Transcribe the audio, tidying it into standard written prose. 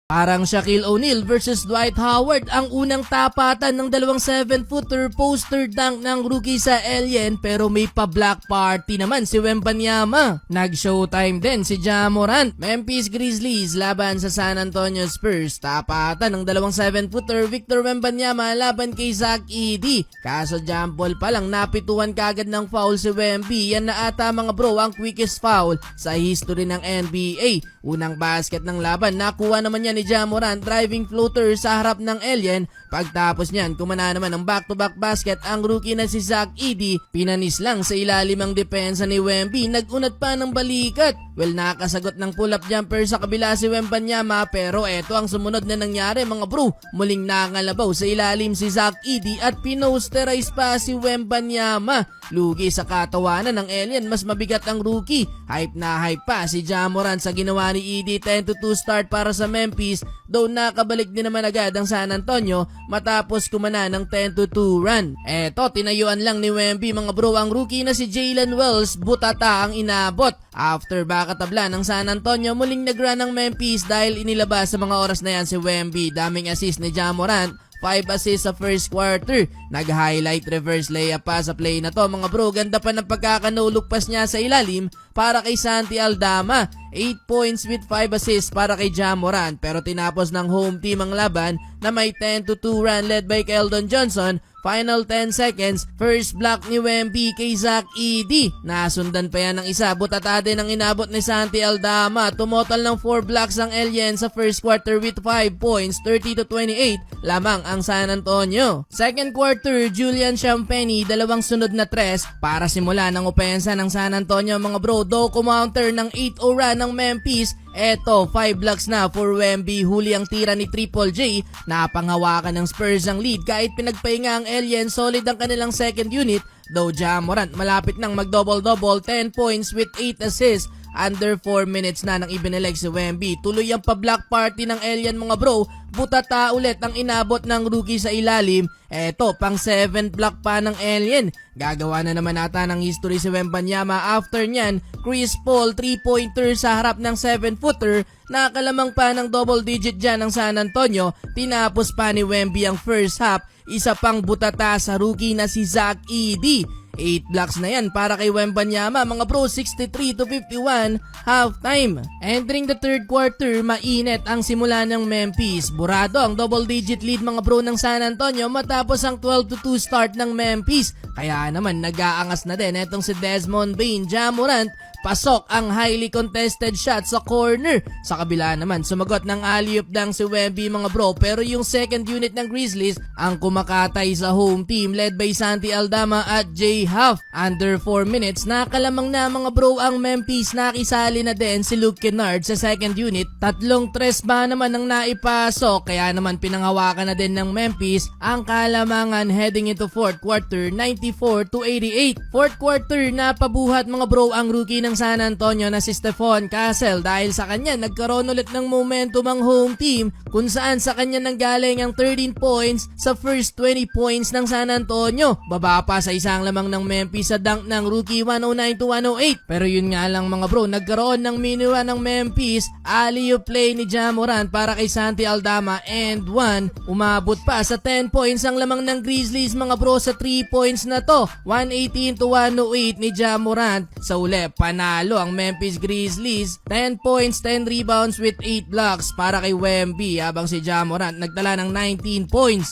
Parang Shaquille O'Neal versus Dwight Howard ang unang tapatan ng dalawang 7-footer poster dunk ng rookie sa Alien, pero may pa-black party naman si Wembanyama. Nag-showtime din si Ja Morant. Memphis Grizzlies laban sa San Antonio Spurs. Tapatan ng dalawang 7-footer Victor Wembanyama laban kay Zach Edey. Kaso jump ball pa lang napituan kagad ng foul si Wemby. Yan na ata mga bro ang quickest foul sa history ng NBA. Unang basket ng laban nakuha naman yan ni Ja Morant, driving floater sa harap ng Alien. Pagtapos niyan, kumana naman ng back-to-back basket ang rookie na si Zach Edey. Pinanis lang sa ilalim ang depensa ni Wemby, nag-unat pa ng balikat. Well, nakasagot ng pull-up jumper sa kabila si Wembanyama, pero eto ang sumunod na nangyari mga bro. Muling nakalabaw sa ilalim si Zach Edey at pinosterize pa si Wembanyama. Lugi sa katawanan ng Alien, mas mabigat ang rookie. Hype na hype pa si Ja Morant sa ginawa ni Edey. 10-2 start para sa Memphis, though nakabalik din naman agad ang San Antonio matapos kumana ng 10-2 run. Eto, tinayuan lang ni Wemby mga bro ang rookie na si Jalen Wells, butata ang inabot. After bakatabla ng San Antonio, muling nag-run ng Memphis dahil inilabas sa mga oras na yan si Wemby. Daming assist ni Ja Morant, 5 assists sa first quarter. Nag-highlight reverse layup pa sa play na to mga bro. Ganda pa ng pagkakanulugpas niya sa ilalim para kay Santi Aldama. 8 points with 5 assists para kay Ja Morant, pero tinapos ng home team ang laban na may 10-2 run led by Keldon Johnson. Final 10 seconds, first block ni Wemby kay Zach Edey. Nasundan pa yan ng isa, butata din ang inabot ni Santi Aldama. Tumotal ng 4 blocks ang Alien sa first quarter with 5 points, 30-28 lamang ang San Antonio. Second quarter, Julian Champagnie, dalawang sunod na tres para simula ng opensa ng San Antonio mga bro. Do kumounter ng 8-0 run ng Memphis. Eto, 5 blocks na for Wemby. Huli ang tira ni Triple J. Napanghawakan ng Spurs ang lead kahit pinagpahinga ang Alien. Solid ang kanilang second unit, though Ja Morant malapit nang mag-double-double, 10 points with 8 assists. Under 4 minutes na nang ibinileg si Wemby. Tuloy ang pa-block party ng Alien mga bro. Butata ulit ang inabot ng rookie sa ilalim. Eto, pang 7th block pa ng Alien. Gagawa na naman ata ng history si Wembanyama. After nyan, Chris Paul 3-pointer sa harap ng 7-footer. Nakalamang pa ng double digit dyan ng San Antonio. Tinapos pa ni Wemby ang first half. Isa pang butata sa rookie na si Zach Edey. 8 blocks na yan para kay Wembanyama mga bro. 63-51 halftime. Entering the third quarter, mainit ang simula ng Memphis. Burado ang double digit lead mga bro ng San Antonio matapos ang 12-2 start ng Memphis. Kaya naman nag-aangas na din etong si Desmond Bane. Ja Morant, pasok ang highly contested shot sa corner. Sa kabila naman, sumagot ng alley-oop dunk si Wemby mga bro, pero yung second unit ng Grizzlies ang kumakatay sa home team led by Santi Aldama at Jay Huff. Under 4 minutes, nakalamang na mga bro ang Memphis. Nakisali na din si Luke Kennard sa second unit. 3 tres ba naman ang naipasok, kaya naman pinanghawakan na din ng Memphis ang kalamangan heading into fourth quarter, 94-88. Fourth quarter, napabuhat mga bro ang rookie ng San Antonio na si Stephon Castle. Dahil sa kanya nagkaroon ulit ng momentum ang home team, kung saan sa kanya nanggaling ang 13 points sa first 20 points ng San Antonio. Baba pa sa isang lamang ng Memphis sa dunk ng rookie, 109-108. Pero yun nga lang mga bro, nagkaroon ng mini run ng Memphis. Alley-oop play ni Ja Morant para kay Santi Aldama and 1. Umabot pa sa 10 points ang lamang ng Grizzlies mga bro sa 3 points na to. 118-108 ni Ja Morant. Sa uli, panalo ang Memphis Grizzlies. 10 points, 10 rebounds with 8 blocks para kay Wemby, habang si Ja Morant nagtala ng 19 points.